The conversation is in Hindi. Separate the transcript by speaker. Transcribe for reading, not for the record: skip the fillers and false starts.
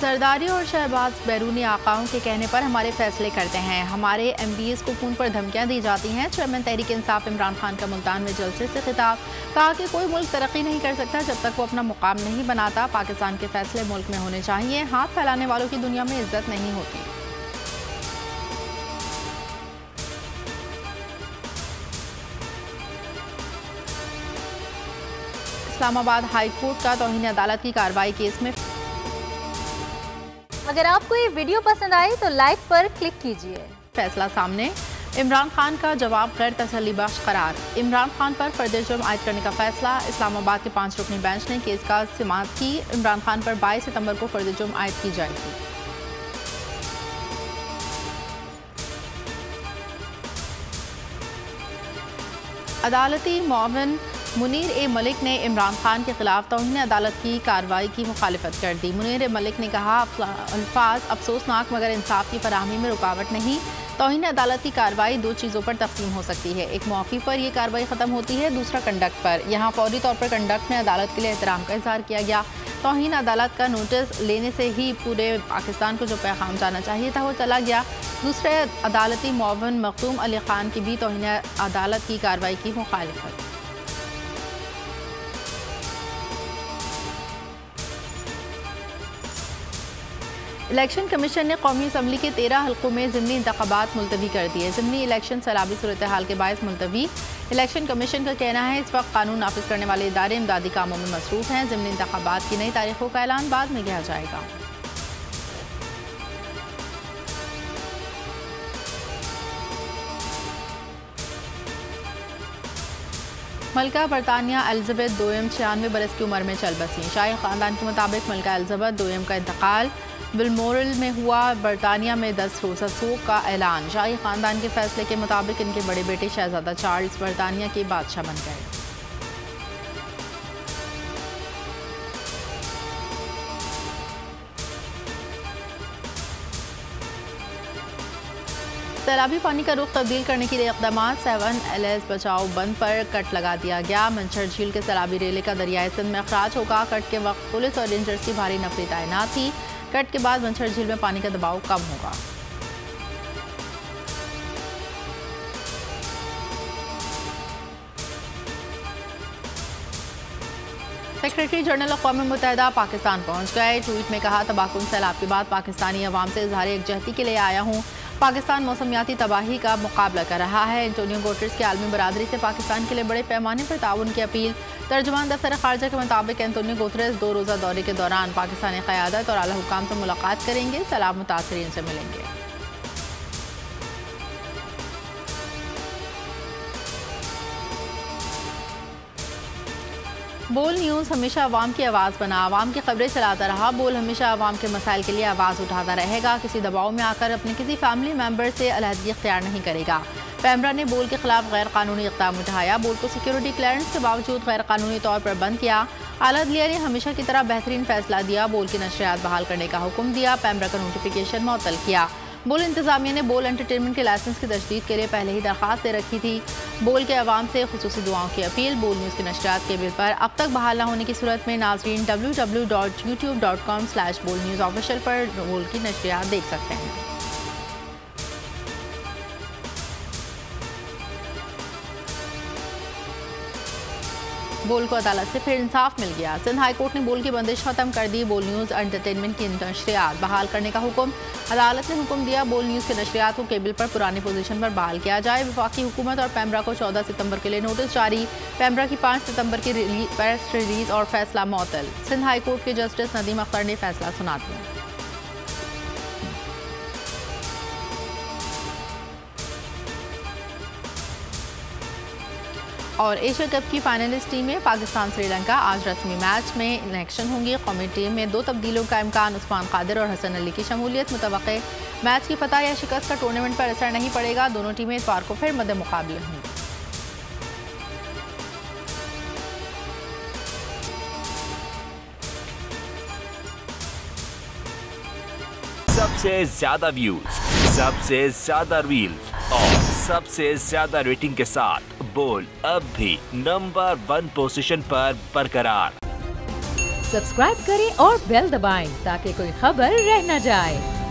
Speaker 1: जरदारी और शहबाज बैरूनी आकाओं के कहने पर हमारे फैसले करते हैं। हमारे MPs को खून पर धमकियां दी जाती हैं। चेयरमैन तहरीक इंसाफ इमरान खान का मुल्तान में जलसे से खिताब। कहा कि कोई मुल्क तरक्की नहीं कर सकता जब तक वो अपना मुकाम नहीं बनाता। पाकिस्तान के फैसले मुल्क में होने चाहिए। हाथ फैलाने वालों की दुनिया में इज्जत नहीं होती। इस्लामाबाद हाई कोर्ट का तौहीन अदालत की कार्रवाई केस में।
Speaker 2: अगर आपको ये वीडियो पसंद आई तो लाइक पर क्लिक कीजिए।
Speaker 1: फैसला सामने। इमरान खान का जवाब गैर तसल्लीबख्श करार। इमरान खान पर फर्द जुर्म आयद करने का फैसला। इस्लामाबाद के 5 रुकनी बेंच ने केस का समाअत की। इमरान खान पर 22 सितंबर को फर्द जुर्म आयद की जाएगी। अदालती मुआविन मुनीर ए मलिक ने इमरान खान के खिलाफ तौहीन अदालत की कार्रवाई की मुखालिफत कर दी। मुनीर ए मलिक ने कहा, अल्फाज अफसोसनाक मगर इंसाफ की फराहमी में रुकावट नहीं। तौहीन अदालत की कार्रवाई 2 चीज़ों पर तकसीम हो सकती है। एक मौक़ी पर यह कार्रवाई ख़त्म होती है, दूसरा कंडक्ट पर। यहाँ फौरी तौर पर कंडक्ट में अदालत के लिए एहतराम का इजहार किया गया। तौहीन अदालत का नोटिस लेने से ही पूरे पाकिस्तान को जो पैगाम जाना चाहिए था वो चला गया। दूसरे अदालती मुआविन मखदूम अली खान की भी तौहीन अदालत की कार्रवाई की मुखालिफत। इलेक्शन कमीशन ने कौमी असम्बली के 13 हल्कों में ज़िमनी इंतखाबात मुलतवी कर दिए। ज़िमनी इलेक्शन सैलाबी सूरत हाल के बायस मुलतवी। इलेक्शन कमीशन का कहना है इस वक्त कानून नाफिज करने वाले इदारे इमदादी कामों में मसरूफ हैं। ज़िमनी इंतखाबात की नई तारीखों का ऐलान बाद में किया जाएगा। मलका बरतानिया एलिज़ाबेथ दोयम 96 बरस की उम्र में चल बसी। शाही ख़ानदान के मुताबिक मलका एलिज़ाबेथ दोयम का इंतकाल बिलमोरल में हुआ। बरतानिया में 10 रोज़ा सोग का ऐलान। शाही ख़ानदान के फैसले के मुताबिक इनके बड़े बेटे शहजादा चार्ल्स बरतानिया के बादशाह बन गए। सैलाबी पानी का रुख तब्दील करने के लिए इक़दाम। 7LS बचाओ बंद पर कट लगा दिया गया। मंछर झील के सैलाबी रेले का दरियाए सिंध में अखराज होगा। कट के वक्त पुलिस और रेंजर्स की भारी नफरी तैनात थी। कट के बाद मंछर झील में पानी का दबाव कम होगा। सेक्रेटरी जनरल अक़वाम मुत्तहिदा पाकिस्तान पहुंच गए। ट्वीट में कहा, तबाहकुन सैलाब के बाद पाकिस्तानी अवाम से इज़हार यकजहती के लिए आया हूँ। पाकिस्तान मौसमियाती तबाही का मुकाबला कर रहा है। एंटोनियो गुटेरेस की आलमी बरादरी से पाकिस्तान के लिए बड़े पैमाने पर ताउन की अपील। तर्जुमान दफ्तर खारजा के मुताबिक एंटोनियो गुटेरेस 2 रोज़ा दौरे के दौरान पाकिस्तानी क़यादत और आला हुकाम से मुलाकात करेंगे। सैलाब मुतासरीन से मिलेंगे। बोल न्यूज़ हमेशा आवाम की आवाज़ बना, आवाम की खबरें चलाता रहा। बोल हमेशा आवाम के मसाइल के लिए आवाज़ उठाता रहेगा। किसी दबाव में आकर अपने किसी फैमिली मेम्बर से अलहदगी इख्तियार नहीं करेगा। पैमरा ने बोल के खिलाफ गैर कानूनी इक़दाम उठाया। बोल को सिक्योरिटी क्लियरेंस के बावजूद गैर कानूनी तौर पर बंद किया। आला अदलिया ने हमेशा की तरह बेहतरीन फैसला दिया। बोल की नशरियात बहाल करने का हुक्म दिया। पैमरा का नोटिफिकेशन मुअत्तल किया। बोल इंतजामिया ने बोल एंटरटेनमेंट के लाइसेंस की तजदीद के लिए पहले ही दरख्वास्त दे रखी थी। बोल के अवाम से खुसूसी दुआओं की अपील। बोल न्यूज़ की नशरियात के बिल पर अब तक बहाल न होने की सूरत में नाज़रीन www.youtube.com/bolnewsofficial पर बोल की नशरियात देख सकते हैं। बोल को अदालत से फिर इंसाफ मिल गया। सिंध हाई कोर्ट ने बोल की बंदिश खत्म कर दी। बोल न्यूज़ एंटरटेनमेंट की नशरियात बहाल करने का हुक्म। अदालत ने हुक्म दिया बोल न्यूज़ की नशरियात को केबल पर पुरानी पोजीशन पर बहाल किया जाए। वफाकी हुकूमत और पैमरा को 14 सितंबर के लिए नोटिस जारी। पैमरा की 5 सितंबर की प्रेस रिलीज और फैसला मुअत्तल। सिंध हाई कोर्ट के जस्टिस नदीम अख्तर ने फैसला सुना दिया। और एशिया कप की फाइनलिस्ट टीमें पाकिस्तान श्रीलंका आज रस्मी मैच में इन एक्शन होंगी। कौमी टीम में 2 तब्दीलियों का इम्कान। उस्मान कादिर और हसन अली की शमूलियत मुतवक्के। मैच की फतह या शिकस्त का टूर्नामेंट पर असर नहीं पड़ेगा। दोनों टीमें इतवार को फिर मद्दे मुकाबले होंगी।
Speaker 3: सबसे ज्यादा व्यूज, सबसे ज्यादा रील्स और सबसे ज्यादा रेटिंग के साथ बोल अब भी नंबर 1 पोजीशन पर बरकरार।
Speaker 4: सब्सक्राइब करें और बेल दबाएं ताकि कोई खबर रह न जाए।